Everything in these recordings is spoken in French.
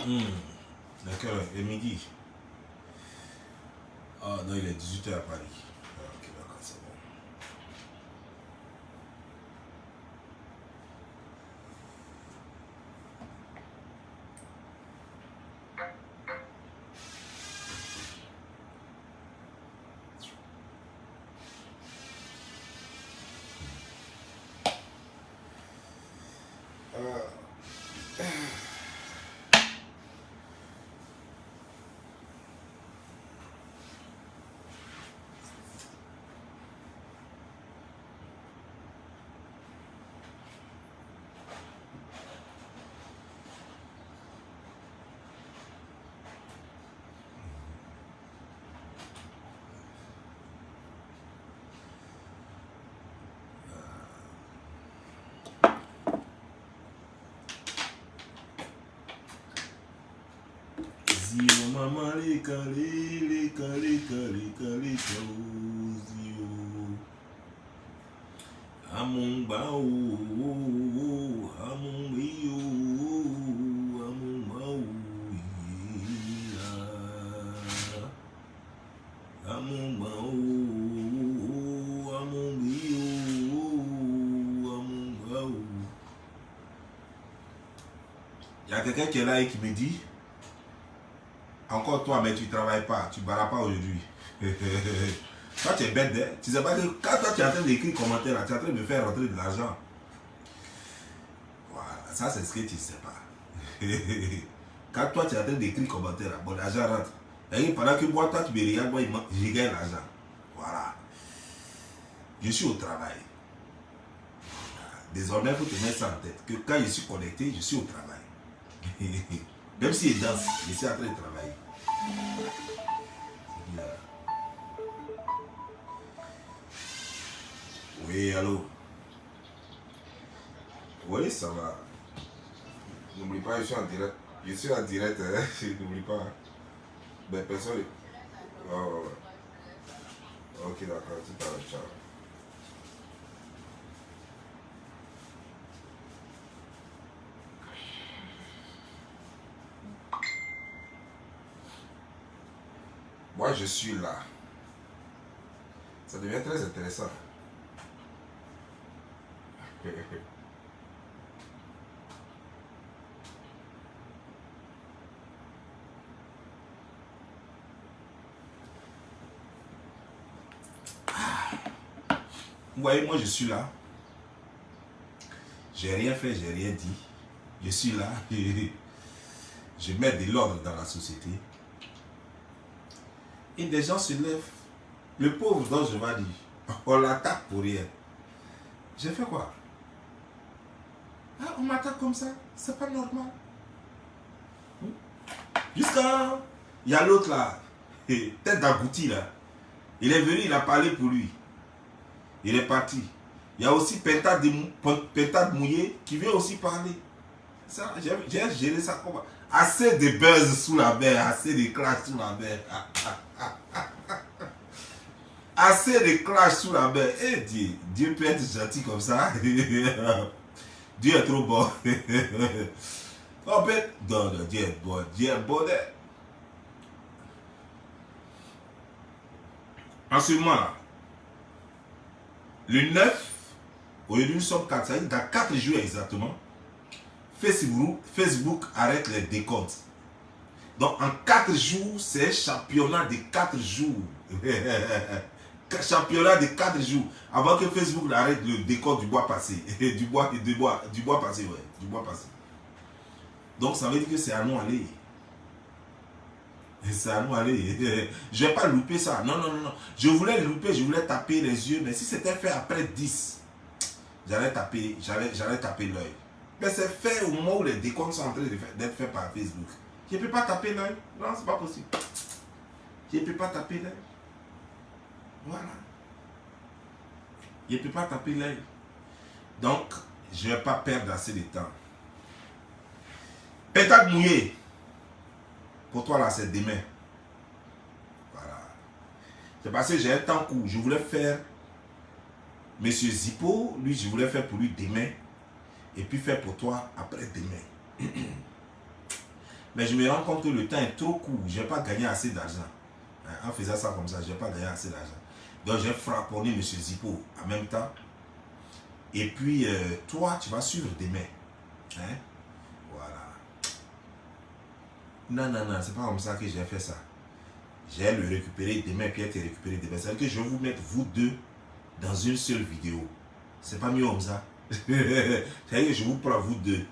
D'accord, et midi. Ah non, il est 18h à Paris. Ah, ok, d'accord, c'est bon. Zio maman leka leka leka leka leka zio among bao among iyo among bao among bao among iyo among bao. Il y a quelqu'un qui est là et qui me dit: encore toi, mais tu ne travailles pas, tu ne barras pas aujourd'hui. Toi, tu es bête, hein? Tu sais pas que quand toi, tu es en train d'écrire commentaire, là, tu es en train de faire rentrer de l'argent. Voilà, ça, c'est ce que tu ne sais pas. Quand toi, tu es en train d'écrire commentaire, là, bon, l'argent rentre. Et pendant que moi, toi, tu me regardes, moi, je gagne l'argent. Voilà. Je suis au travail. Désormais, il faut te mettre ça en tête. Que quand je suis connecté, je suis au travail. Même si je danse, je suis en train de travailler. Oui, allô? Oui, ça va. N'oublie pas, je suis en direct. Je suis en direct, hein? N'oublie pas. Ben, personne. Oh, ouais, ouais. Ok, d'accord, tout à l'heure, ciao. Moi, je suis là. Ça devient très intéressant. Vous voyez, moi, je suis là. J'ai rien fait, j'ai rien dit. Je suis là. Je mets de l'ordre dans la société. Et des gens se lèvent. Le pauvre dont je vais dire, on l'attaque pour rien. J'ai fait quoi? Ah, on m'attaque comme ça, c'est pas normal. Jusqu'à... Il y a l'autre là, tête d'agouti là. Il est venu, il a parlé pour lui. Il est parti. Il y a aussi Pentade mouillé qui vient aussi parler. Ça, j'ai géré ça comme... Assez de buzz sous la mer, assez de clash sous la mer. Assez de clash sous la mer. Eh Dieu, Dieu peut être gentil comme ça. Dieu est trop bon. En fait, non, Dieu est bon. Dieu est bon. En ce moment-là, le 9, aujourd'hui nous sommes 4, ça veut dire dans 4 jours exactement, Facebook arrête les décomptes. Donc en 4 jours, c'est championnat de 4 jours. Championnat de 4 jours. Avant que Facebook arrête le décompte du bois passé. Du bois passé, ouais. Du bois passé. Donc ça veut dire que c'est à nous aller. C'est à nous aller. Je ne vais pas louper ça. Non, non, non, non. Je voulais louper, je voulais taper les yeux. Mais si c'était fait après 10, j'allais taper l'œil. Mais c'est fait au moment où les décomptes sont en train d'être faits par Facebook. Je ne peux pas taper l'œil. Non, c'est pas possible. Je ne peux pas taper l'œil. Voilà. Je ne peux pas taper l'œil. Donc, je ne vais pas perdre assez de temps. Pétard mouillé. Pour toi là, c'est demain. Voilà. C'est parce que j'ai un temps court. Je voulais faire Monsieur Zippo, lui, je voulais faire pour lui demain. Et puis faire pour toi après demain. Mais je me rends compte que le temps est trop court. Je n'ai pas gagné assez d'argent. En faisant ça comme ça, je n'ai pas gagné assez d'argent. Donc j'ai frapponné M. Zippo en même temps. Et puis, toi, tu vas suivre demain. Hein? Voilà. Non, non, non, c'est pas comme ça que j'ai fait ça. J'ai le récupérer demain, puis être récupéré demain. C'est-à-dire que je vais vous mettre, vous deux, dans une seule vidéo. C'est pas mieux comme ça. C'est-à-dire que je vous prends, vous deux,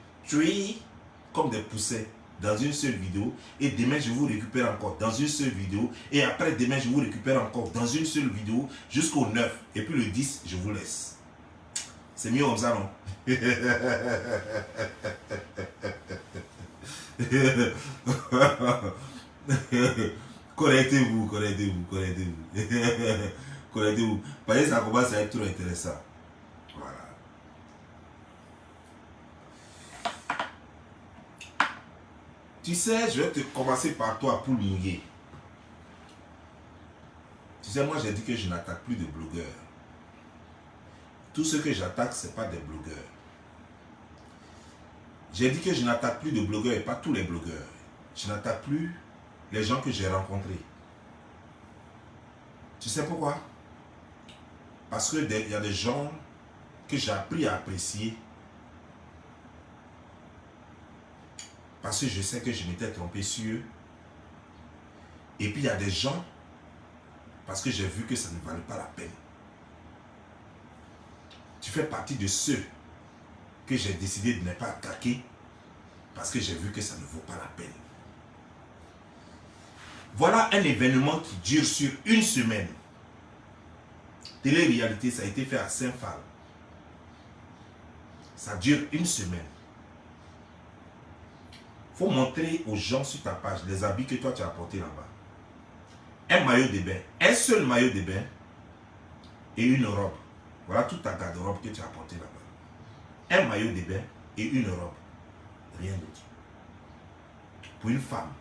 comme des poussets, dans une seule vidéo. Et demain, je vous récupère encore dans une seule vidéo. Et après, demain, je vous récupère encore dans une seule vidéo jusqu'au 9. Et puis le 10, je vous laisse. C'est mieux comme ça, non? Connectez-vous, connectez-vous, connectez-vous. Connectez-vous. Parce que ça commence à être trop intéressant. Voilà. Tu sais, je vais te commencer par toi pour mouiller. Tu sais, moi j'ai dit que je n'attaque plus de blogueurs. Tout ce que j'attaque, ce n'est pas des blogueurs. J'ai dit que je n'attaque plus de blogueurs et pas tous les blogueurs. Je n'attaque plus les gens que j'ai rencontrés. Tu sais pourquoi? Parce qu'il y a des gens que j'ai appris à apprécier. Parce que je sais que je m'étais trompé sur eux. Et puis il y a des gens, parce que j'ai vu que ça ne valait pas la peine. Tu fais partie de ceux que j'ai décidé de ne pas attaquer parce que j'ai vu que ça ne vaut pas la peine. Voilà un événement qui dure sur une semaine. Télé-réalité, ça a été fait à Saint-Phal. Ça dure une semaine. Il faut montrer aux gens sur ta page les habits que toi tu as apportés là-bas. Un maillot de bain, un seul maillot de bain et une robe. Voilà toute ta garde-robe que tu as apportée là-bas. Un maillot de bain et une robe. Rien d'autre. Pour une femme.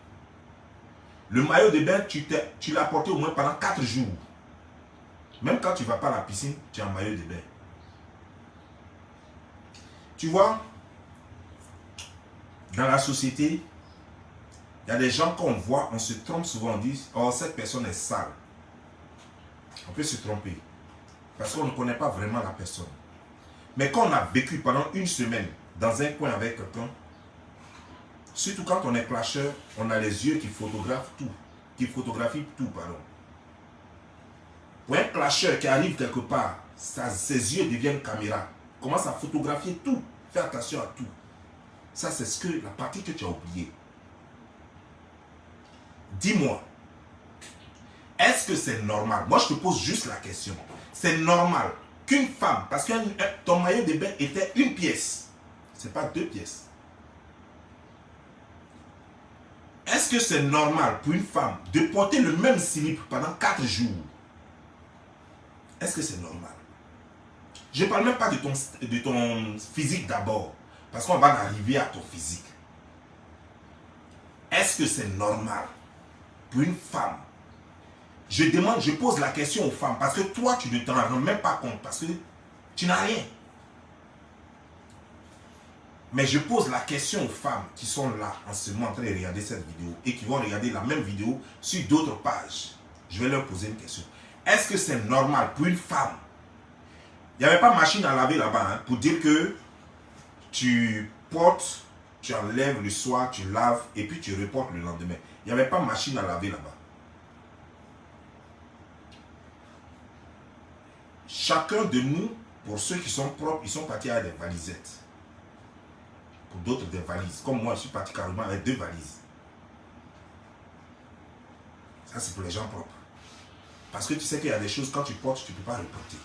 Le maillot de bain, tu l'as porté au moins pendant 4 jours. Même quand tu ne vas pas à la piscine, tu as un maillot de bain. Tu vois, dans la société, il y a des gens qu'on voit, on se trompe souvent, on dit, oh, cette personne est sale. On peut se tromper. Parce qu'on ne connaît pas vraiment la personne. Mais quand on a vécu pendant une semaine dans un coin avec quelqu'un, surtout quand on est clasheur, on a les yeux qui photographient tout. Qui photographient tout, pardon. Pour un clasheur qui arrive quelque part, ses yeux deviennent caméra. Commence à photographier tout. Fais attention à tout. Ça, c'est la partie que tu as oubliée. Dis-moi, est-ce que c'est normal? Moi, je te pose juste la question. C'est normal qu'une femme, parce que ton maillot de bain était une pièce, ce n'est pas 2 pièces. Est-ce que c'est normal pour une femme de porter le même slip pendant 4 jours? Est-ce que c'est normal? Je ne parle même pas de ton physique d'abord, parce qu'on va arriver à ton physique. Est-ce que c'est normal pour une femme? Je pose la question aux femmes, parce que toi, tu ne t'en rends même pas compte, parce que tu n'as rien. Mais je pose la question aux femmes qui sont là en ce moment en train de regarder cette vidéo et qui vont regarder la même vidéo sur d'autres pages. Je vais leur poser une question. Est-ce que c'est normal pour une femme? Il n'y avait pas machine à laver là-bas pour dire que tu portes, tu enlèves le soir, tu laves et puis tu reportes le lendemain. Il n'y avait pas machine à laver là-bas. Chacun de nous, pour ceux qui sont propres, ils sont partis avec des valisettes. Pour d'autres, des valises. Comme moi, je suis parti carrément avec 2 valises. Ça, c'est pour les gens propres. Parce que tu sais qu'il y a des choses, quand tu portes, tu ne peux pas reporter.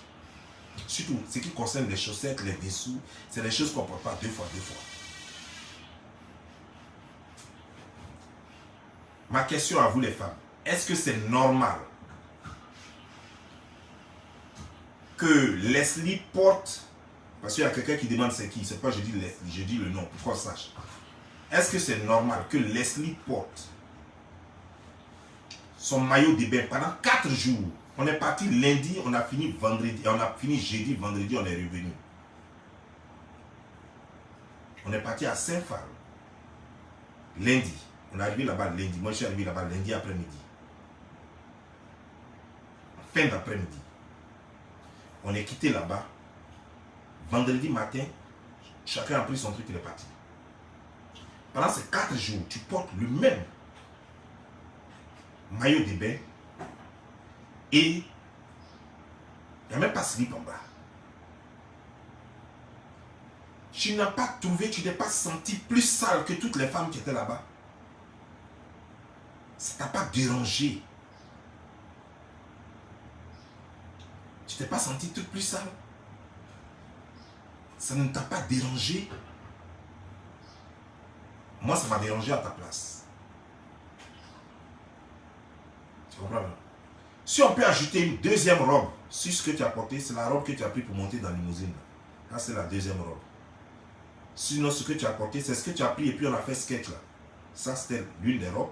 Surtout, ce qui concerne les chaussettes, les dessous, c'est des choses qu'on ne porte pas 2 fois. Ma question à vous les femmes, est-ce que c'est normal que Leslie porte, parce qu'il y a quelqu'un qui demande c'est qui, c'est pas je dis Leslie, je dis le nom, pour qu'on sache. Est-ce que c'est normal que Leslie porte son maillot de bain pendant 4 jours? On est parti lundi, on a fini vendredi, on a fini jeudi, vendredi, on est revenu. On est parti à Saint-Phal. Lundi. On est arrivé là-bas lundi. Moi, je suis arrivé là-bas lundi après-midi. Fin d'après-midi. On est quitté là-bas. Vendredi matin, chacun a pris son truc, il est parti. Pendant ces 4 jours, tu portes le même maillot de bain et il n'y a même pas slip en bas. Tu n'as pas trouvé, tu n'es pas senti plus sale que toutes les femmes qui étaient là-bas. Ça ne t'a pas dérangé. Tu t'es pas senti tout plus sale. Ça ne t'a pas dérangé. Moi, ça m'a dérangé à ta place. Tu comprends? Si on peut ajouter une deuxième robe sur ce que tu as porté, c'est la robe que tu as pris pour monter dans la limousine. Là, c'est la deuxième robe. Sinon, ce que tu as porté, c'est ce que tu as pris et puis on a fait sketch là. Ça, c'était l'une des robes.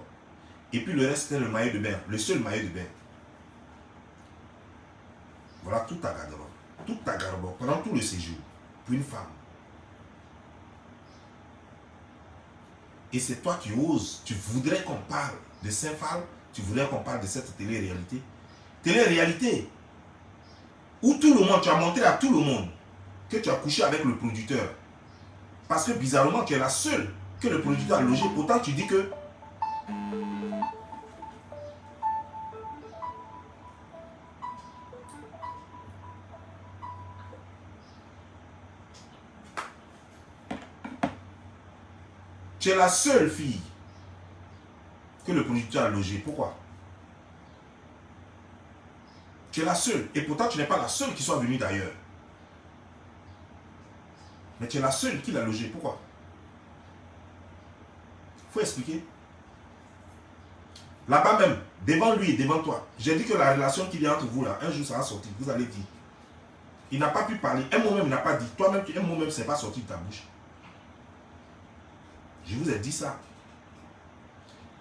Et puis le reste, c'était le maillot de bain. Le seul maillot de bain. Voilà toute ta garde-robe. Toute ta garde-robe pendant tout le séjour. Pour une femme. Et c'est toi qui oses. Tu voudrais qu'on parle de Saint-Phal. Tu voudrais qu'on parle de cette télé-réalité. Télé-réalité. Où tout le monde, tu as montré à tout le monde que tu as couché avec le producteur. Parce que bizarrement, tu es la seule que le producteur a logé. Pourtant, tu dis que tu es la seule fille que le producteur a logée. Pourquoi? Tu es la seule. Et pourtant, tu n'es pas la seule qui soit venue d'ailleurs. Mais tu es la seule qui l'a logée. Pourquoi? Il faut expliquer. Là-bas même, devant lui et devant toi, j'ai dit que la relation qu'il y a entre vous là, un jour ça va sortir. Vous allez dire. Il n'a pas pu parler. Un mot même il n'a pas dit. Toi-même, un mot même, c'est pas sorti de ta bouche. Je vous ai dit ça.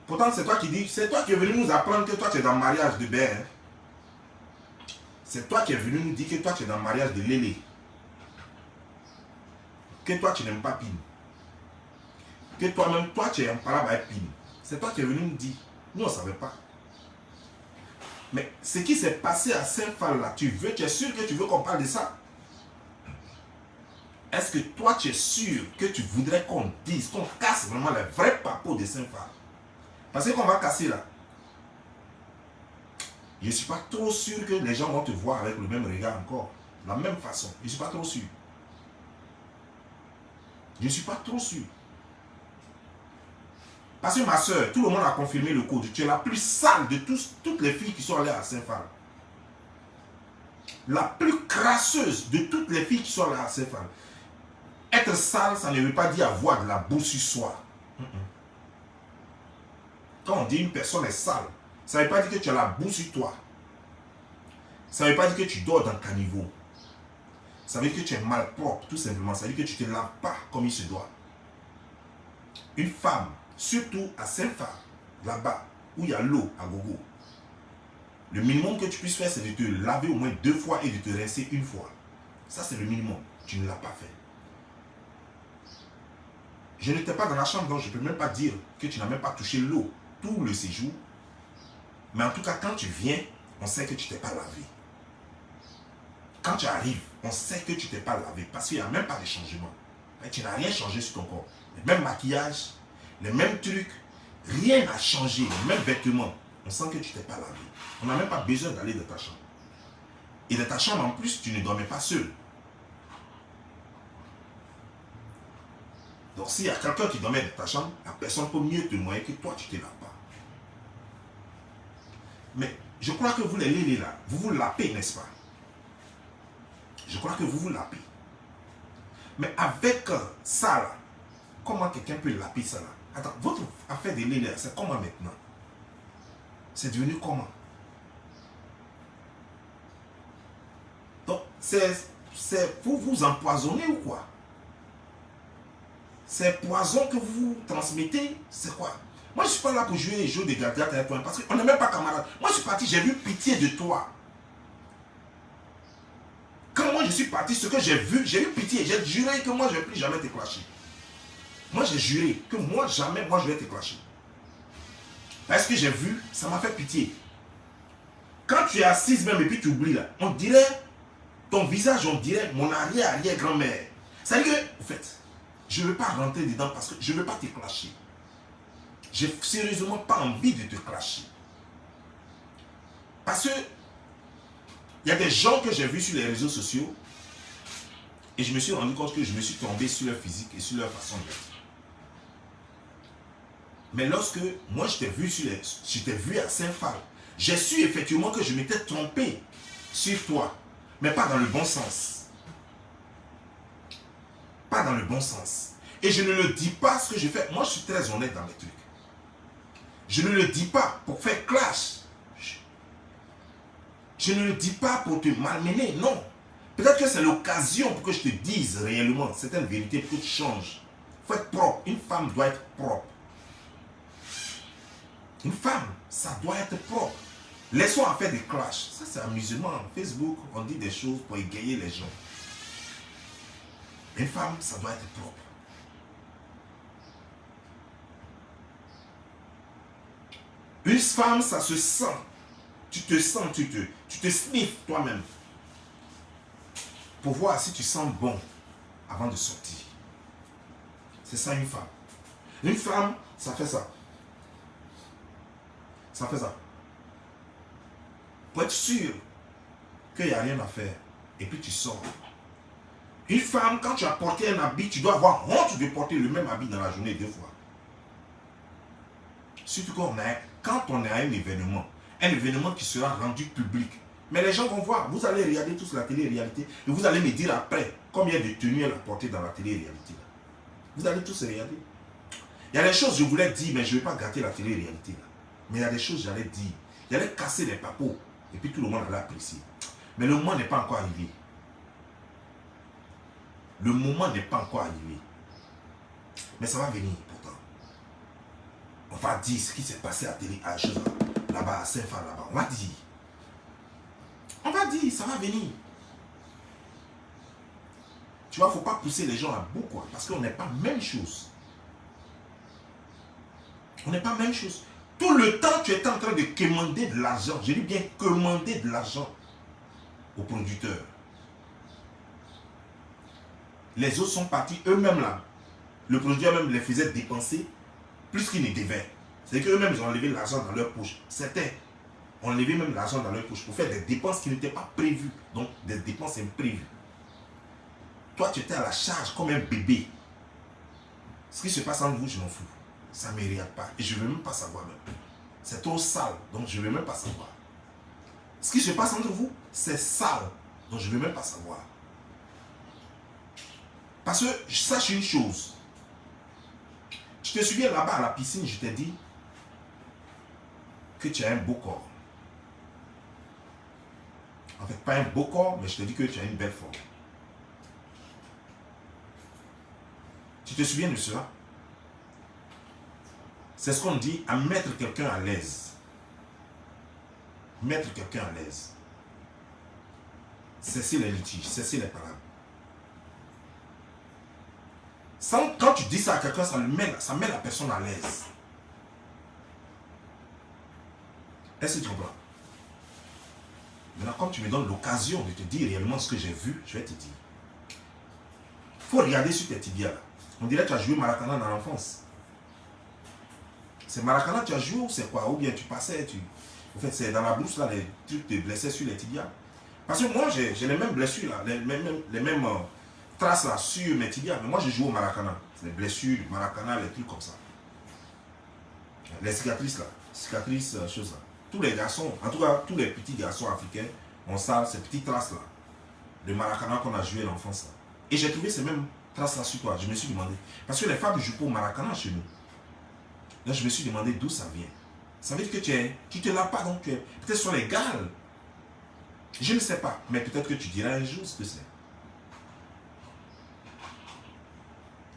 Pourtant, c'est toi qui dis, c'est toi qui es venu nous apprendre que toi tu es dans le mariage de Béa. C'est toi qui es venu nous dire que toi tu es dans le mariage de Lélé. Que toi tu n'aimes pas Pine. Que toi-même, toi tu es un parable avec Pine. C'est toi qui es venu nous dire. Nous on ne savait pas. Mais ce qui s'est passé à Saint-Phal là, tu es sûr que tu veux qu'on parle de ça? Est-ce que toi tu es sûr que tu voudrais qu'on dise, qu'on casse vraiment les vrais papos de Saint-Phal? Parce que qu'on va casser là. Je ne suis pas trop sûr que les gens vont te voir avec le même regard encore. La même façon. Je ne suis pas trop sûr. Je ne suis pas trop sûr. Parce que ma soeur, tout le monde a confirmé le code. Tu es la plus sale de toutes les filles qui sont allées à Saint-Phal. La plus crasseuse de toutes les filles qui sont allées à Saint-Phal. Être sale, ça ne veut pas dire avoir de la boue sur soi. Quand on dit une personne est sale, ça ne veut pas dire que tu as la boue sur toi. Ça ne veut pas dire que tu dors dans le caniveau. Ça veut dire que tu es malpropre, tout simplement. Ça veut dire que tu ne te laves pas comme il se doit. Une femme, surtout à Saint-Phal, là-bas, où il y a l'eau à gogo, le minimum que tu puisses faire, c'est de te laver au moins 2 fois et de te rincer 1 fois. Ça, c'est le minimum. Tu ne l'as pas fait. Je n'étais pas dans la chambre, donc je ne peux même pas dire que tu n'as même pas touché l'eau tout le séjour. Mais en tout cas, quand tu viens, on sait que tu ne t'es pas lavé. Quand tu arrives, on sait que tu ne t'es pas lavé parce qu'il n'y a même pas de changement. Mais tu n'as rien changé sur ton corps. Le même maquillage, les mêmes trucs, rien n'a changé, les mêmes vêtements. On sent que tu ne t'es pas lavé. On n'a même pas besoin d'aller dans ta chambre. Et dans ta chambre, en plus, tu ne dormais pas seul. Donc, s'il y a quelqu'un qui dormait dans ta chambre, la personne peut mieux te noyer que toi, tu ne te laves pas. Mais je crois que vous, les lélés là, vous vous lapez, n'est-ce pas? Je crois que vous vous lapez. Mais avec ça là, comment quelqu'un peut laper ça là? Attends, votre affaire de lélé, c'est comment maintenant? C'est devenu comment? Donc, c'est pour vous empoisonner ou quoi? C'est poison que vous transmettez, c'est quoi? Moi, je ne suis pas là pour jouer et jouer des gardiens avec toi, parce qu'on n'est même pas camarades. Moi, je suis parti, j'ai vu pitié de toi. Quand moi, je suis parti, ce que j'ai vu, j'ai eu pitié. J'ai juré que moi, je ne vais plus jamais te clasher. Moi, j'ai juré que moi, jamais, moi, je vais te clasher. Parce que j'ai vu, ça m'a fait pitié. Quand tu es assise même et puis tu oublies là, on dirait, ton visage, on dirait mon arrière-arrière-grand-mère. C'est-à-dire que, en fait, je ne veux pas rentrer dedans parce que je ne veux pas te clasher. J'ai sérieusement pas envie de te clasher. Parce que, il y a des gens que j'ai vus sur les réseaux sociaux et je me suis rendu compte que je me suis tombé sur leur physique et sur leur façon d'être. Mais lorsque moi je t'ai vu à Saint-Phal, j'ai su effectivement que je m'étais trompé sur toi, mais pas dans le bon sens. Pas dans le bon sens. Et je ne le dis pas ce que je fais. Moi je suis très honnête dans mes trucs. Je ne le dis pas pour faire clash. Je ne le dis pas pour te malmener, non. Peut-être que c'est l'occasion pour que je te dise réellement certaines vérités pour que tu changes. Il faut être propre. Une femme doit être propre. Une femme, ça doit être propre. Laissons en faire des clashs. Ça, c'est amusement. Facebook, on dit des choses pour égayer les gens. Une femme, ça doit être propre. Une femme, ça se sent. Tu te sens, tu te sniffes toi-même. Pour voir si tu sens bon avant de sortir. C'est ça une femme. Une femme, ça fait ça. Ça fait ça. Pour être sûr qu'il n'y a rien à faire. Et puis tu sors. Une femme, quand tu as porté un habit, tu dois avoir honte de porter le même habit dans la journée 2 fois. Surtout quand on est à un événement qui sera rendu public. Mais les gens vont voir, vous allez regarder tous la télé-réalité et vous allez me dire après combien de tenues elle a porté dans la télé-réalité. Vous allez tous regarder. Il y a des choses que je voulais dire, mais je ne vais pas gâter la télé-réalité. Mais il y a des choses que j'allais dire. J'allais casser les papos et puis tout le monde allait apprécier. Mais le moment n'est pas encore arrivé. Le moment n'est pas encore arrivé. Mais ça va venir pourtant. On va dire ce qui s'est passé à télé, là-bas, à Saint-Phal, là-bas. On va dire. On va dire, ça va venir. Tu vois, il ne faut pas pousser les gens à bout, quoi. Parce qu'on n'est pas même chose. On n'est pas même chose. Tout le temps, tu étais en train de commander de l'argent. Je dis bien commander de l'argent aux producteurs. Les autres sont partis eux-mêmes là. Le producteur même les faisait dépenser plus qu'ils ne devaient. C'est qu'eux-mêmes, ils ont enlevé l'argent dans leur poche. Certains ont enlevé même l'argent dans leur poche pour faire des dépenses qui n'étaient pas prévues. Donc, des dépenses imprévues. Toi, tu étais à la charge comme un bébé. Ce qui se passe entre vous, je m'en fous. Ça ne me regarde pas. Et je ne veux même pas savoir même. C'est trop sale, donc je ne veux même pas savoir. Ce qui se passe entre vous, c'est sale, donc je ne veux même pas savoir. Parce que, sache une chose. Je te souviens là-bas à la piscine, je t'ai dit que tu as un beau corps. En fait, pas un beau corps, mais je te dis que tu as une belle forme. Tu te souviens de cela? C'est ce qu'on dit à mettre quelqu'un à l'aise. Mettre quelqu'un à l'aise. Cesser les litiges, cesser les paroles. Quand tu dis ça à quelqu'un, ça met la personne à l'aise. Est-ce que tu comprends? Maintenant, quand tu me donnes l'occasion de te dire réellement ce que j'ai vu, je vais te dire. Il faut regarder sur tes tibias. On dirait que tu as joué Maracana dans l'enfance. C'est Maracana que tu as joué ou c'est quoi? Ou bien tu passais, En fait, c'est dans la brousse là, les trucs te blessaient sur les tibias. Parce que moi, j'ai les mêmes blessures là, les mêmes traces là sur mes tibias. Mais moi, je joue au Maracana. C'est les blessures, Maracana, les trucs comme ça. Les cicatrices là, choses là. Tous les garçons, en tout cas, tous les petits garçons africains ont ça, ces petites traces là. De Maracana qu'on a joué à l'enfance là. Et j'ai trouvé ces mêmes traces là sur toi. Je me suis demandé. Parce que les femmes jouent pas au Maracana chez nous. Là, je me suis demandé d'où ça vient. Ça veut dire que tu te laves pas, donc tu es peut-être sur les gales. Je ne sais pas, mais peut-être que tu diras un jour ce que c'est.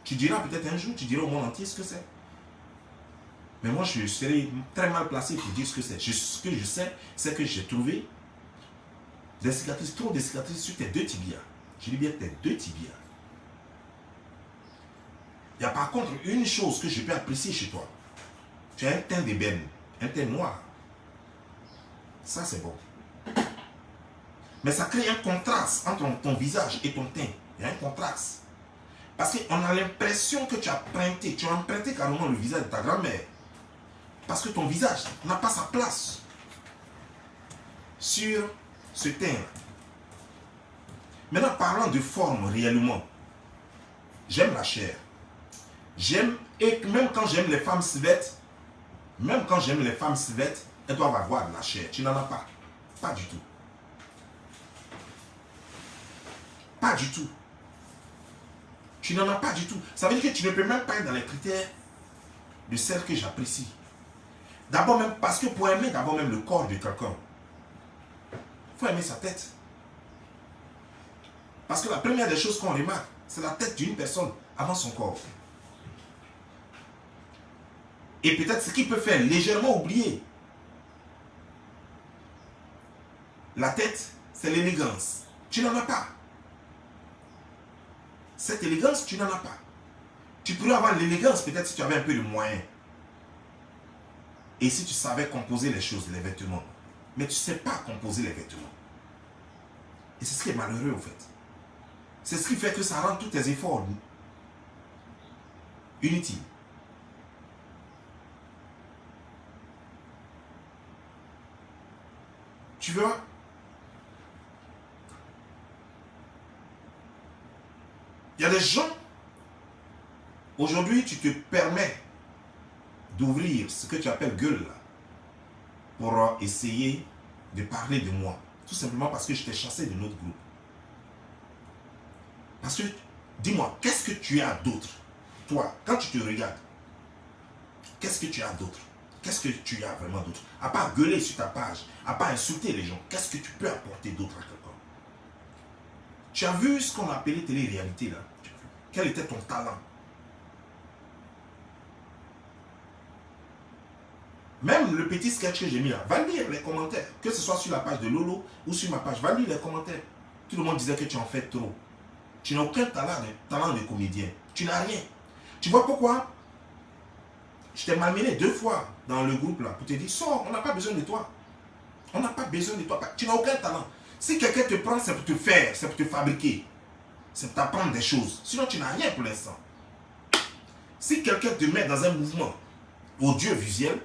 Tu diras peut-être un jour, tu diras au monde entier ce que c'est. Mais moi, je serais très mal placé pour dire ce que c'est. Ce que je sais, c'est que j'ai trouvé des cicatrices, trop de cicatrices sur tes 2 tibias. Je dis bien tes 2 tibias. Il y a par contre une chose que je peux apprécier chez toi. Tu as un teint d'ébène. un teint noir. Ça, c'est bon. Mais ça crée un contraste entre ton visage et ton teint. Il y a un contraste. Parce qu'on a l'impression que tu as emprunté carrément le visage de ta grand-mère. Parce que ton visage n'a pas sa place sur ce teint. Maintenant, parlant de forme réellement, j'aime la chair. J'aime, et même quand j'aime les femmes svettes, elles doivent avoir de la chair. Tu n'en as pas. Pas du tout. Pas du tout. Tu n'en as pas du tout. Ça veut dire que tu ne peux même pas être dans les critères de celles que j'apprécie. D'abord même, parce que pour aimer d'abord même le corps de quelqu'un, il faut aimer sa tête. Parce que la première des choses qu'on remarque, c'est la tête d'une personne avant son corps. Et peut-être ce qui peut faire légèrement oublier la tête, c'est l'élégance. Tu n'en as pas. Cette élégance, tu n'en as pas. Tu pourrais avoir l'élégance peut-être si tu avais un peu de moyens. Et si tu savais composer les choses, les vêtements. Mais tu ne sais pas composer les vêtements. Et c'est ce qui est malheureux, en fait. C'est ce qui fait que ça rend tous tes efforts inutiles. Tu vois? Il y a des gens, aujourd'hui, tu te permets d'ouvrir ce que tu appelles gueule là, pour essayer de parler de moi. Tout simplement parce que je t'ai chassé de notre groupe. Parce que, dis-moi, qu'est-ce que tu as d'autre? Toi, quand tu te regardes, qu'est-ce que tu as d'autre? Qu'est-ce que tu as vraiment d'autre? À part gueuler sur ta page, à part insulter les gens, qu'est-ce que tu peux apporter d'autre à quelqu'un? Tu as vu ce qu'on a appelé télé-réalité là? Quel était ton talent? Même le petit sketch que j'ai mis là, va lire les commentaires. Que ce soit sur la page de Lolo ou sur ma page, va lire les commentaires. Tout le monde disait que tu en fais trop. Tu n'as aucun talent de comédien. Tu n'as rien. Tu vois pourquoi? Je t'ai malmené 2 fois dans le groupe là pour te dire, sors, on n'a pas besoin de toi. On n'a pas besoin de toi. Tu n'as aucun talent. Si quelqu'un te prend, c'est pour te faire, c'est pour te fabriquer. C'est pour t'apprendre des choses. Sinon, tu n'as rien pour l'instant. Si quelqu'un te met dans un mouvement audiovisuel,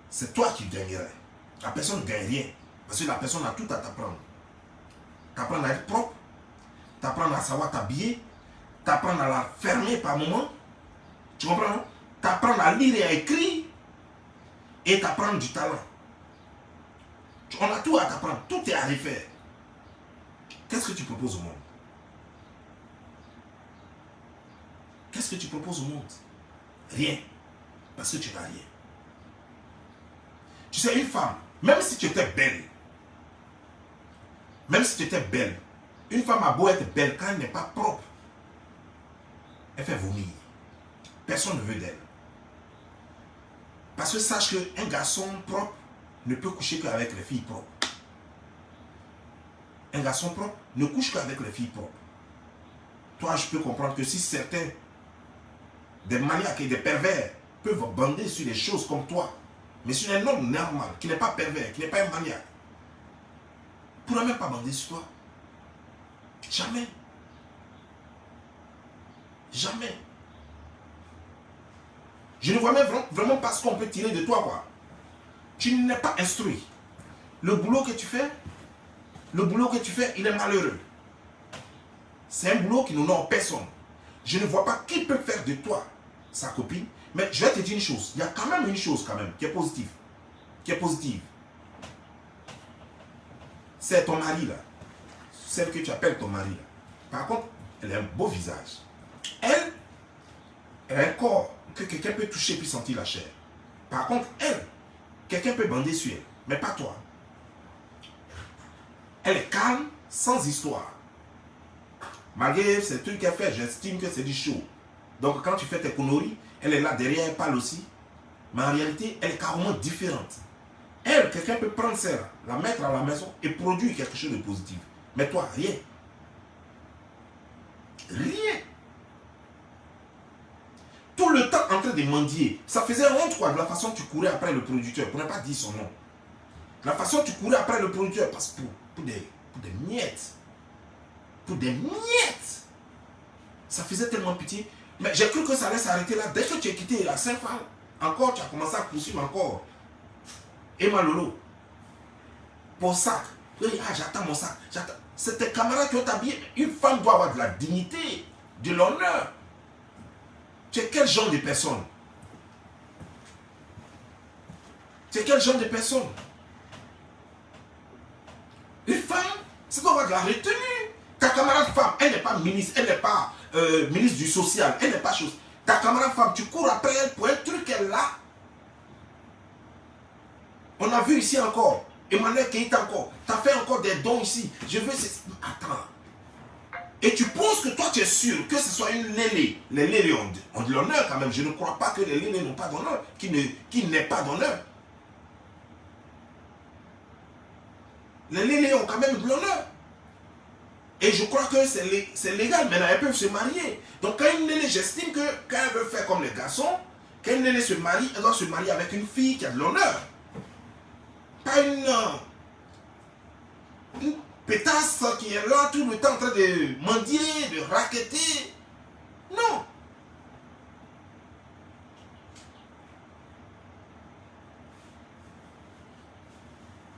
c'est toi qui gagnerais. La personne ne gagne rien. Parce que la personne a tout à t'apprendre. T'apprendre à être propre. T'apprendre à savoir t'habiller. T'apprendre à la fermer par moment. Tu comprends? T'apprendre à lire et à écrire. Et t'apprendre du talent. On a tout à t'apprendre. Tout est à refaire. Qu'est-ce que tu proposes au monde? Qu'est-ce que tu proposes au monde? Rien. Parce que tu n'as rien. Tu sais, une femme, même si tu étais belle, une femme a beau être belle, quand elle n'est pas propre, elle fait vomir. Personne ne veut d'elle. Parce que sache qu'un garçon propre ne peut coucher qu'avec les filles propres. Un garçon propre ne couche qu'avec les filles propres. Toi, je peux comprendre que si certains, des maniaques et des pervers, peuvent bander sur des choses comme toi, mais sur un homme normal, qui n'est pas pervers, qui n'est pas un maniaque, ne pourra même pas bander sur toi. Jamais. Jamais. Je ne vois même vraiment pas ce qu'on peut tirer de toi, quoi. Tu n'es pas instruit. Le boulot que tu fais, il est malheureux. C'est un boulot qui n'honore personne. Je ne vois pas qui peut faire de toi sa copine. Mais je vais te dire une chose. Il y a quand même une chose qui est positive. C'est ton mari là. Celle que tu appelles ton mari là. Par contre, elle a un beau visage. Elle a un corps que quelqu'un peut toucher puis sentir la chair. Par contre, quelqu'un peut bander sur elle. Mais pas toi. Elle est calme, sans histoire. Malgré ces trucs qu'elle fait, j'estime que c'est du show. Donc quand tu fais tes conneries, elle est là derrière, elle parle aussi. Mais en réalité, elle est carrément différente. Elle, quelqu'un peut prendre ça, la mettre à la maison et produire quelque chose de positif. Mais toi, rien. Rien. Tout le le temps en train de mendier, ça faisait honte quoi, de la façon dont tu courais après le producteur, pour ne pas dire son nom. La façon dont tu courais après le producteur, parce que pour des miettes. Pour des miettes. Ça faisait tellement pitié. Mais j'ai cru que ça allait s'arrêter là. Dès que tu as quitté la Saint-Phal, encore, tu as commencé à poursuivre encore. Emma Lolo. Pour sac. Ah, j'attends mon sac. C'est tes camarades qui ont habillé. Une femme doit avoir de la dignité, de l'honneur. Tu es quel genre de personne? Tu es quel genre de personne? Une femme, ça doit avoir de la retenue. Ta camarade femme, elle n'est pas ministre, elle n'est pas ministre du social, elle n'est pas chose. Ta camarade femme, tu cours après elle pour un truc qu'elle a. On a vu ici encore, Emmanuel Keïta encore, tu as fait encore des dons ici. Je veux... Attends. Et tu penses que toi tu es sûr que ce soit une lélé. Les lélés ont de l'honneur quand même. Je ne crois pas que les lélés n'ont pas d'honneur, qui n'aient pas d'honneur. Les lélés ont quand même de l'honneur. Et je crois que c'est légal. Maintenant, elles peuvent se marier. Donc, quand une lélé, j'estime que quand elle veut faire comme les garçons, quand une lélé se marie, elle doit se marier avec une fille qui a de l'honneur. Pas une pétasse qui est là tout le temps en train de mendier, de raqueter. Non.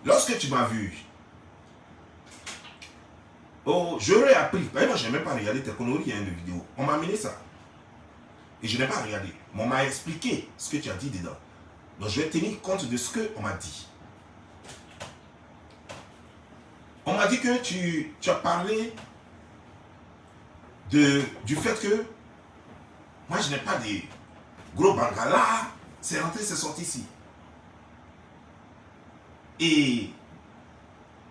Lorsque tu m'as vu, oh, j'aurais appris. Moi, je n'ai même pas regardé tes conneries de vidéo. On m'a amené ça. Et je n'ai pas regardé. Mais on m'a expliqué ce que tu as dit dedans. Donc, je vais tenir compte de ce qu'on m'a dit. On m'a dit que tu as parlé du fait que moi, je n'ai pas de gros bangala. C'est rentré, c'est sorti ici. Et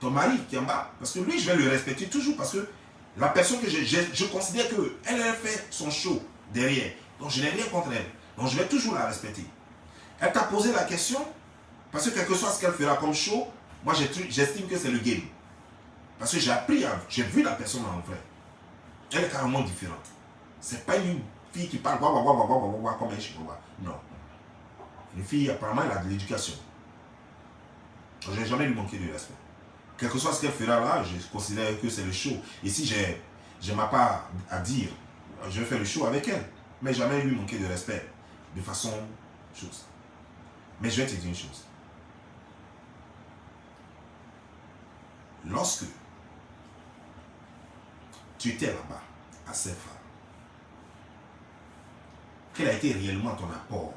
ton mari qui est en bas, parce que lui, je vais le respecter toujours, parce que la personne que je considère qu'elle a fait son show derrière. Donc, je n'ai rien contre elle. Donc, je vais toujours la respecter. Elle t'a posé la question, parce que quel que soit ce qu'elle fera comme show, moi, j'estime que c'est le game. Parce que j'ai appris, j'ai vu la personne en vrai. Elle est carrément différente. C'est pas une fille qui parle comme un chinois. Non. Une fille, apparemment, elle a de l'éducation. Je n'ai jamais lui manqué de respect. Quel que soit ce qu'elle fera là, je considère que c'est le show. Et si j'ai ma part à dire, je vais faire le show avec elle. Mais jamais lui manquer de respect. De façon chose. Mais je vais te dire une chose. Lorsque tu étais là-bas, à Saint-Phal, quel a été réellement ton apport?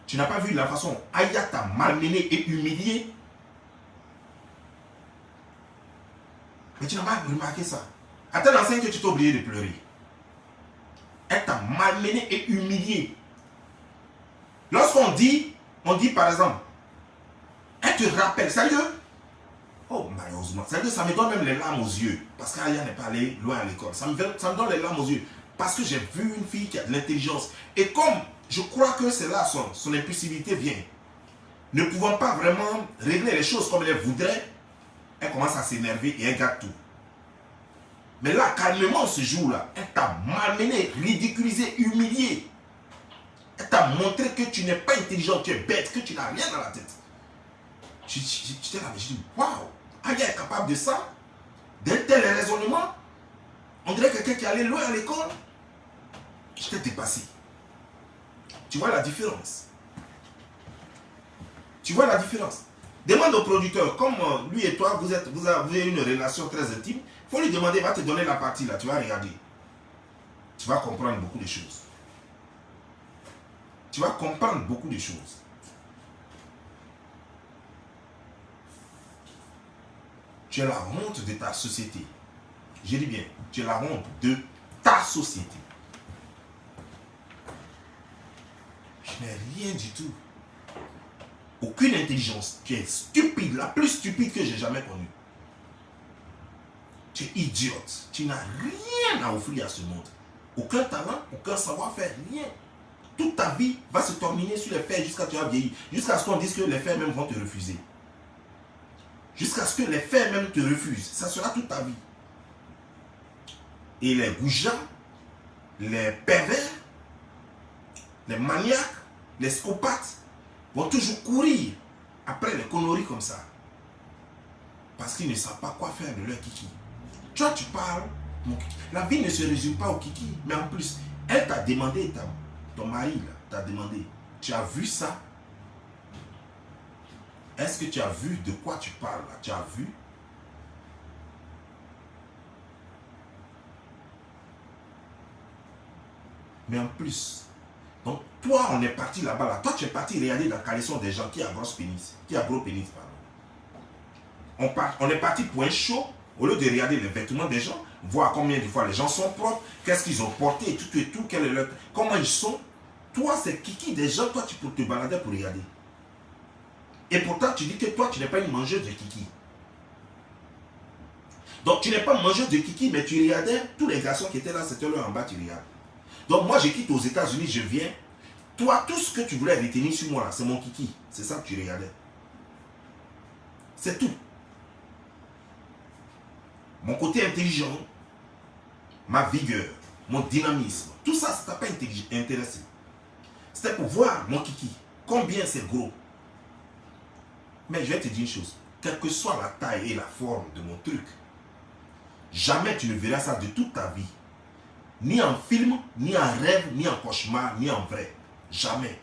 Tu n'as pas vu la façon Aya t'a malmené et humilié? Mais tu n'as pas remarqué ça. À tel enseigne que tu t'es oublié de pleurer. Elle t'a malmené et humilié. Lorsqu'on dit par exemple, elle te rappelle, sérieux? Oh, malheureusement, ça me donne même les larmes aux yeux. Parce qu'Aya n'est pas allée loin à l'école. Ça me donne les larmes aux yeux. Parce que j'ai vu une fille qui a de l'intelligence. Et comme je crois que c'est là son impulsivité vient, ne pouvant pas vraiment régler les choses comme elle voudrait, elle commence à s'énerver et elle gâte tout. Mais là, calmement, ce jour-là, elle t'a malmené, ridiculisé, humilié. Elle t'a montré que tu n'es pas intelligent, tu es bête, que tu n'as rien dans la tête. J'étais là, je dis, waouh, Aya est capable de ça, d'un tel raisonnement. On dirait quelqu'un qui allait loin à l'école. J'étais dépassé. Tu vois la différence? Tu vois la différence? Demande au producteur, comme lui et toi, vous avez une relation très intime, il faut lui demander, il va te donner la partie là, tu vas regarder. Tu vas comprendre beaucoup de choses. Tu vas comprendre beaucoup de choses. Tu es la honte de ta société. Je dis bien, tu es la honte de ta société. Je n'ai rien du tout. Aucune intelligence. Tu es stupide, la plus stupide que j'ai jamais connue. Tu es idiote. Tu n'as rien à offrir à ce monde. Aucun talent, aucun savoir-faire, rien. Toute ta vie va se terminer sur les faits jusqu'à ce que tu as vieilli. Jusqu'à ce qu'on dise que les faits même vont te refuser. Jusqu'à ce que les faits même te refusent. Ça sera toute ta vie. Et les goujats, les pervers, les maniaques, les psychopathes vont toujours courir après les conneries comme ça. Parce qu'ils ne savent pas quoi faire de leur kiki. Toi, tu parles, mon kiki. La vie ne se résume pas au kiki. Mais en plus, elle t'a demandé, ton mari t'a demandé, tu as vu ça? Est-ce que tu as vu de quoi tu parles là? Tu as vu? Mais en plus, donc toi, on est parti là-bas. Là. Toi, tu es parti regarder la caleçon des gens qui a gros pénis. On est parti pour un show, au lieu de regarder les vêtements des gens, voir combien de fois les gens sont propres, qu'est-ce qu'ils ont porté, et tout, quel est leur, comment ils sont. Toi, c'est kiki des gens, toi, tu peux te balader pour regarder. Et pourtant, tu dis que toi, tu n'es pas une mangeuse de kiki. Donc, tu n'es pas mangeuse de kiki, mais tu regardais, tous les garçons qui étaient là, c'était là en bas, tu regardes. Donc, moi, je quitte aux États-Unis, je viens. Toi, tout ce que tu voulais retenir sur moi, c'est mon kiki. C'est ça que tu regardais. C'est tout. Mon côté intelligent, ma vigueur, mon dynamisme, tout ça, ça t'a pas intéressé. C'était pour voir mon kiki, combien c'est gros. Mais je vais te dire une chose, quelle que soit la taille et la forme de mon truc, jamais tu ne verras ça de toute ta vie. Ni en film, ni en rêve, ni en cauchemar, ni en vrai. Jamais.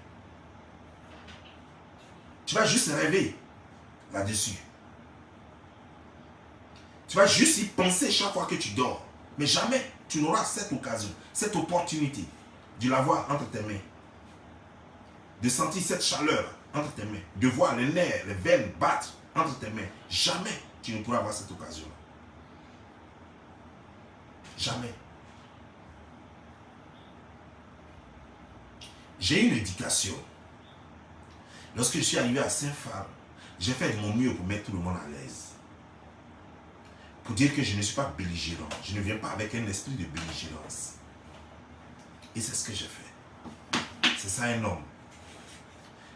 Tu vas juste rêver là-dessus. Tu vas juste y penser chaque fois que tu dors. Mais jamais tu n'auras cette occasion, cette opportunité de l'avoir entre tes mains. De sentir cette chaleur entre tes mains. De voir les nerfs, les veines battre entre tes mains. Jamais tu ne pourras avoir cette occasion-là. Jamais. J'ai eu une éducation. Lorsque je suis arrivé à Saint-Phal, j'ai fait de mon mieux pour mettre tout le monde à l'aise. Pour dire que je ne suis pas belligérant. Je ne viens pas avec un esprit de belligérance. Et c'est ce que j'ai fait. C'est ça un homme.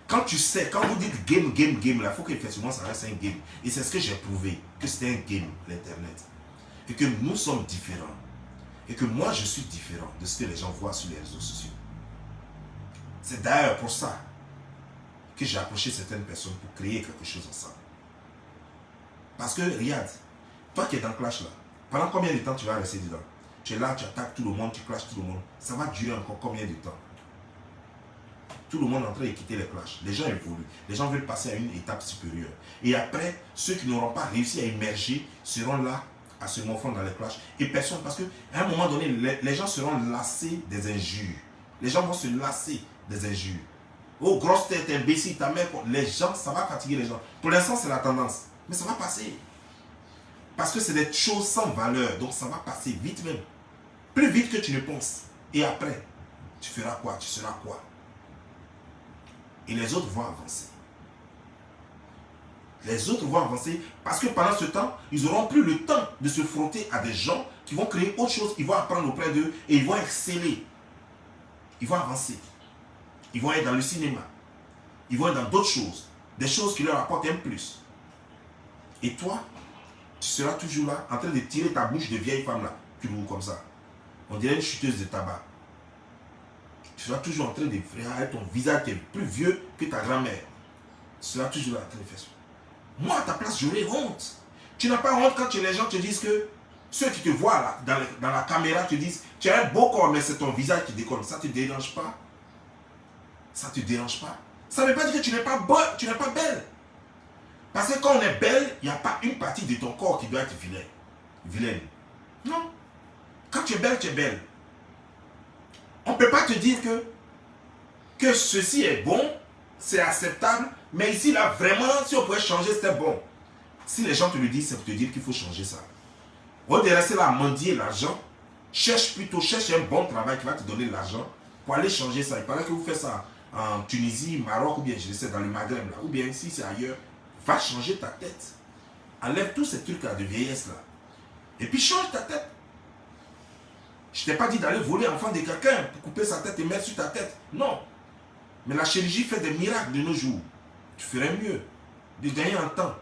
Quand tu sais, quand vous dites game, là, il faut qu'effectivement ça reste un game. Et c'est ce que j'ai prouvé, que c'était un game, l'Internet. Et que nous sommes différents. Et que moi, je suis différent de ce que les gens voient sur les réseaux sociaux. C'est d'ailleurs pour ça que j'ai approché certaines personnes pour créer quelque chose ensemble. Parce que, regarde, toi qui es dans le clash là, pendant combien de temps tu vas rester dedans? Tu es là, tu attaques tout le monde, tu clashes tout le monde. Ça va durer encore combien de temps? Tout le monde est en train de quitter les clashs. Les gens évoluent. Les gens veulent passer à une étape supérieure. Et après, ceux qui n'auront pas réussi à émerger seront là à se morfondre dans les clashs. Et personne, parce qu'à un moment donné, les gens seront lassés des injures. Les gens vont se lasser des injures. Oh, grosse tête, imbécile, ta mère. Les gens, ça va fatiguer les gens. Pour l'instant, c'est la tendance. Mais ça va passer. Parce que c'est des choses sans valeur. Donc ça va passer vite même. Plus vite que tu ne penses. Et après, tu feras quoi? Tu seras quoi? Et les autres vont avancer. Les autres vont avancer parce que pendant ce temps, ils n'auront plus le temps de se frotter à des gens qui vont créer autre chose, qui vont apprendre auprès d'eux et ils vont exceller. Ils vont avancer. Ils vont être dans le cinéma. Ils vont être dans d'autres choses. Des choses qui leur apportent un plus. Et toi, tu seras toujours là, en train de tirer ta bouche de vieille femme là. Tu roules comme ça. On dirait une chuteuse de tabac. Tu seras toujours en train de faire ton visage qui est plus vieux que ta grand-mère. Tu seras toujours là en train de faire ça. Moi, à ta place, j'aurais honte. Tu n'as pas honte quand les gens te disent que ceux qui te voient là, dans la caméra te disent tu as un beau corps, mais c'est ton visage qui déconne. Ça ne te dérange pas? Ça ne te dérange pas? Ça ne veut pas dire que tu n'es pas bonne, tu n'es pas belle. Parce que quand on est belle, il n'y a pas une partie de ton corps qui doit être vilaine. Non. Quand tu es belle, tu es belle. On ne peut pas te dire que ceci est bon, c'est acceptable, mais ici, là, vraiment, si on pouvait changer, c'était bon. Si les gens te le disent, c'est pour te dire qu'il faut changer ça. Au lieu de rester là à mendier l'argent, cherche un bon travail qui va te donner l'argent pour aller changer ça. Il paraît que vous faites ça en Tunisie, Maroc, ou bien, je sais, dans le Maghreb, là, ou bien ici, c'est ailleurs. Va changer ta tête. Enlève tous ces trucs-là de vieillesse, là. Et puis change ta tête. Je t'ai pas dit d'aller voler l'enfant de quelqu'un pour couper sa tête et mettre sur ta tête. Non. Mais la chirurgie fait des miracles de nos jours. Tu ferais mieux de gagner en temps.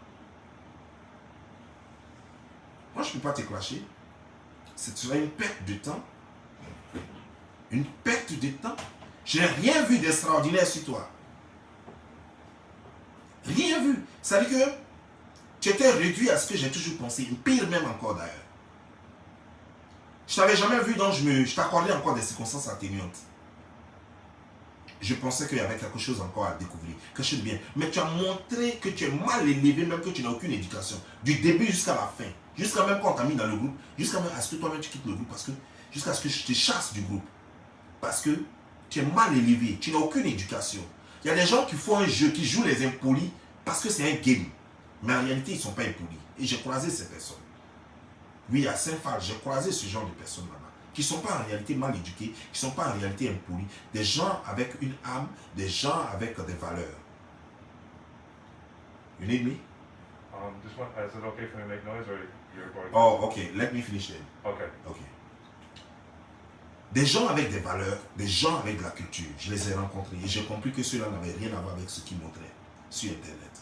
Moi, je ne peux pas te clasher. Ce serait une perte de temps. Une perte de temps. Je n'ai rien vu d'extraordinaire sur toi. Rien vu. Ça veut dire que tu étais réduit à ce que j'ai toujours pensé. Pire même encore d'ailleurs. Je t'avais jamais vu, donc je t'accordais encore des circonstances atténuantes. Je pensais qu'il y avait quelque chose encore à découvrir, quelque chose de bien. Mais tu as montré que tu es mal élevé, même que tu n'as aucune éducation. Du début jusqu'à la fin. Jusqu'à même quand on t'a mis dans le groupe, jusqu'à même à ce que toi-même tu quittes le groupe, parce que jusqu'à ce que je te chasse du groupe. Parce que tu es mal élevé, tu n'as aucune éducation. Il y a des gens qui font un jeu, qui jouent les impolis, parce que c'est un game. Mais en réalité, ils ne sont pas impolis. Et j'ai croisé ces personnes. Oui, à Saint-Phal, j'ai croisé ce genre de personnes là-bas, qui ne sont pas en réalité mal éduqués, qui ne sont pas en réalité impolis, des gens avec une âme, des gens avec des valeurs. You need me? Just one, is it okay for me to make noise or you're recording? Oh, okay, let me finish then. Okay. Okay. Des gens avec des valeurs, des gens avec de la culture, je les ai rencontrés et j'ai compris que ceux-là n'avaient rien à voir avec ce qu'ils montraient sur Internet.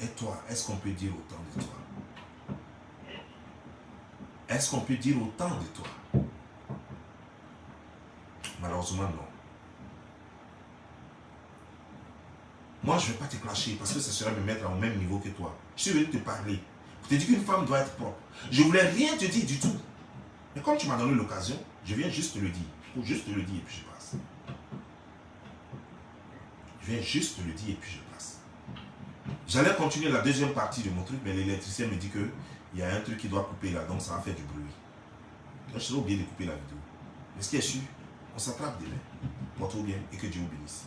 Et toi, est-ce qu'on peut dire autant de toi? Est-ce qu'on peut dire autant de toi? Malheureusement, non. Moi, je ne vais pas te clasher parce que ça serait me mettre au même niveau que toi. Je suis venu te parler. Je te dis qu'une femme doit être propre. Je ne voulais rien te dire du tout. Mais comme tu m'as donné l'occasion, je viens juste te le dire. Il faut juste te le dire et puis je passe. Je viens juste te le dire et puis je passe. J'allais continuer la deuxième partie de mon truc, mais l'électricien me dit que il y a un truc qui doit couper là, donc ça va faire du bruit. Donc je serais oublié de couper la vidéo. Mais ce qui est sûr, on s'attrape demain. Porte-vous bien et que Dieu vous bénisse.